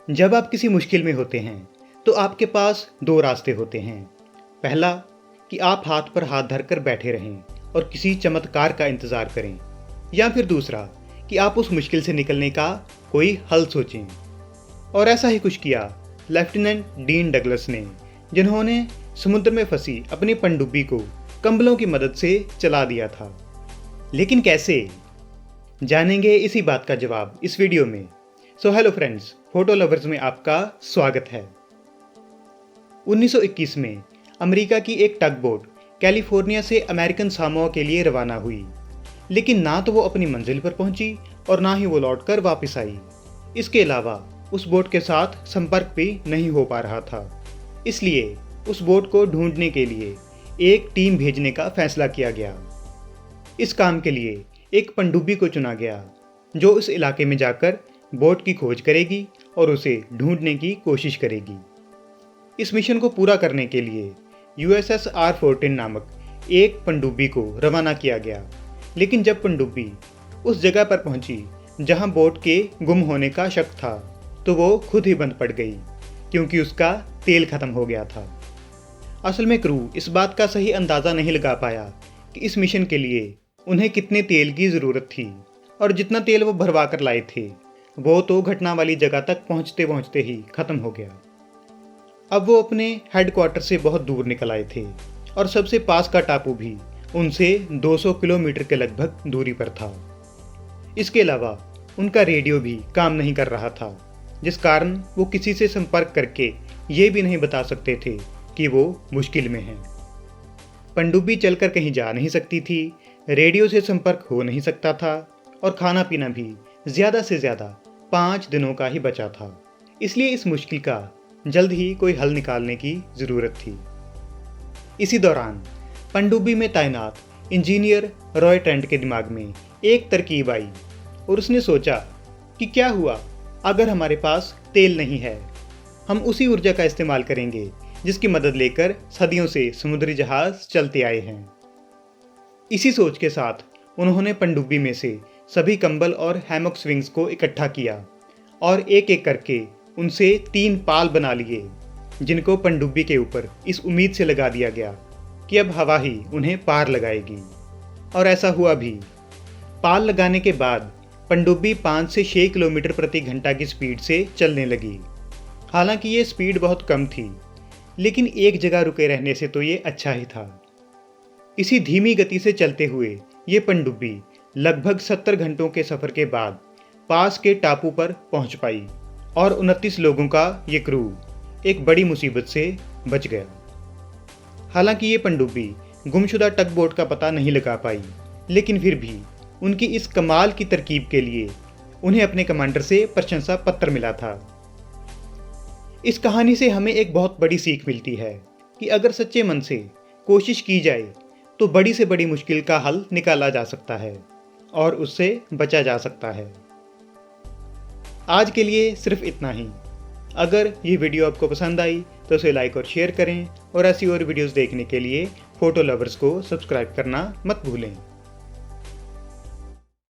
जब आप किसी मुश्किल में होते हैं तो आपके पास दो रास्ते होते हैं। पहला कि आप हाथ पर हाथ धरकर बैठे रहें और किसी चमत्कार का इंतज़ार करें, या फिर दूसरा कि आप उस मुश्किल से निकलने का कोई हल सोचें। और ऐसा ही कुछ किया लेफ्टिनेंट डीन डगलस ने, जिन्होंने समुद्र में फंसी अपनी पनडुब्बी को कंबलों की मदद से चला दिया था। लेकिन कैसे, जानेंगे इसी बात का जवाब इस वीडियो में। So hello friends, photo lovers में आपका स्वागत है। 1921 में अमेरिका की एक टग बोट कैलिफोर्निया से अमेरिकन सामोआ के लिए रवाना हुई, लेकिन ना तो वो अपनी मंजिल पर पहुंची और ना ही वो लौटकर वापस आई। इसके अलावा उस बोट के साथ संपर्क भी नहीं हो पा रहा था। इसलिए उस बोट को ढूंढने के लिए एक टीम भेजने का फैसला किया गया। इस काम के लिए एक पनडुब्बी को चुना गया जो उस इलाके में जाकर बोट की खोज करेगी और उसे ढूंढने की कोशिश करेगी। इस मिशन को पूरा करने के लिए USS R14 नामक एक पनडुब्बी को रवाना किया गया। लेकिन जब पनडुब्बी उस जगह पर पहुंची जहां बोट के गुम होने का शक था, तो वो खुद ही बंद पड़ गई क्योंकि उसका तेल खत्म हो गया था। असल में क्रू इस बात का सही अंदाज़ा नहीं लगा पाया कि इस मिशन के लिए उन्हें कितने तेल की ज़रूरत थी, और जितना तेल वो भरवा कर लाए थे वो तो घटना वाली जगह तक पहुंचते पहुंचते ही खत्म हो गया। अब वो अपने हेडक्वार्टर से बहुत दूर निकल आए थे और सबसे पास का टापू भी उनसे 200 किलोमीटर के लगभग दूरी पर था। इसके अलावा उनका रेडियो भी काम नहीं कर रहा था, जिस कारण वो किसी से संपर्क करके ये भी नहीं बता सकते थे कि वो मुश्किल में हैं। पनडुब्बी चलकर कहीं जा नहीं सकती थी, रेडियो से संपर्क हो नहीं सकता था, और खाना पीना भी ज़्यादा से ज़्यादा 5 दिनों का ही बचा था। इसलिए इस मुश्किल का जल्द ही कोई हल निकालने की ज़रूरत थी। इसी दौरान पनडुब्बी में तैनात इंजीनियर रॉय ट्रेंट के दिमाग में एक तरकीब आई और उसने सोचा कि क्या हुआ अगर हमारे पास तेल नहीं है। हम उसी ऊर्जा का इस्तेमाल करेंगे जिसकी मदद लेकर सदियों से समुद्री जहाज चलते आए हैं। इसी सोच के साथ उन्होंने पनडुब्बी में से सभी कंबल और हैमॉक स्विंग्स को इकट्ठा किया और एक एक करके उनसे 3 पाल बना लिए, जिनको पनडुब्बी के ऊपर इस उम्मीद से लगा दिया गया कि अब हवा ही उन्हें पार लगाएगी। और ऐसा हुआ भी। पाल लगाने के बाद पनडुब्बी 5 से 6 किलोमीटर प्रति घंटा की स्पीड से चलने लगी। हालांकि ये स्पीड बहुत कम थी, लेकिन एक जगह रुके रहने से तो ये अच्छा ही था। इसी धीमी गति से चलते हुए ये पनडुब्बी लगभग 70 घंटों के सफ़र के बाद पास के टापू पर पहुंच पाई और 29 लोगों का ये क्रू एक बड़ी मुसीबत से बच गया। हालांकि ये पनडुब्बी गुमशुदा टग बोट का पता नहीं लगा पाई, लेकिन फिर भी उनकी इस कमाल की तरकीब के लिए उन्हें अपने कमांडर से प्रशंसा पत्र मिला था। इस कहानी से हमें एक बहुत बड़ी सीख मिलती है कि अगर सच्चे मन से कोशिश की जाए तो बड़ी से बड़ी मुश्किल का हल निकाला जा सकता है और उससे बचा जा सकता है। आज के लिए सिर्फ इतना ही। अगर ये वीडियो आपको पसंद आई तो उसे लाइक और शेयर करें, और ऐसी और वीडियोस देखने के लिए फोटो लवर्स को सब्सक्राइब करना मत भूलें।